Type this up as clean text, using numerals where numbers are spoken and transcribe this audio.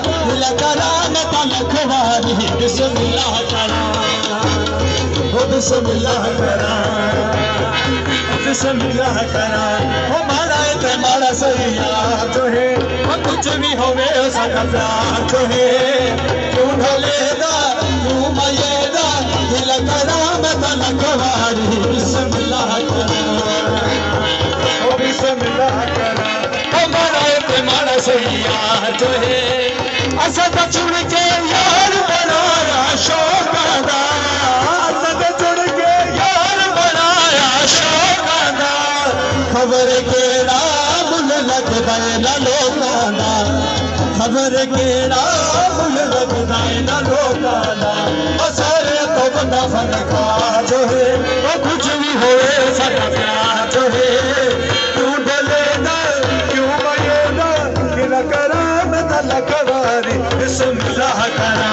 दिल करा मैं तलखवारी बिस्मिल्लाह करा ओ बिस्मिल्लाह करा बिस्मिल्लाह करा ओ मारा ते मारा सैया जो है ओ कुछ भी होवे सदा प्यार जो है क्यों ढलेगा क्यों मयेगा दिल करा मैं तलखवारी बिस्मिल्लाह करा ओ बिस्मिल्लाह करा ओ मारा ते मारा सैया जो है असद चुन के यार बनाया शौकादा असद चुन के यार बनाया शौकादा खबर केड़ा मुल लगदा न लोकाना खबर केड़ा मुल लगदा न लोकाना ओ सारे तो बंदा फरका जो है वो कुछ भी होए सारा प्यार जो है क्यों डलेगा क्यों मयेगा दिल करा मैं तलखवारी बिस्मिल्लाह करा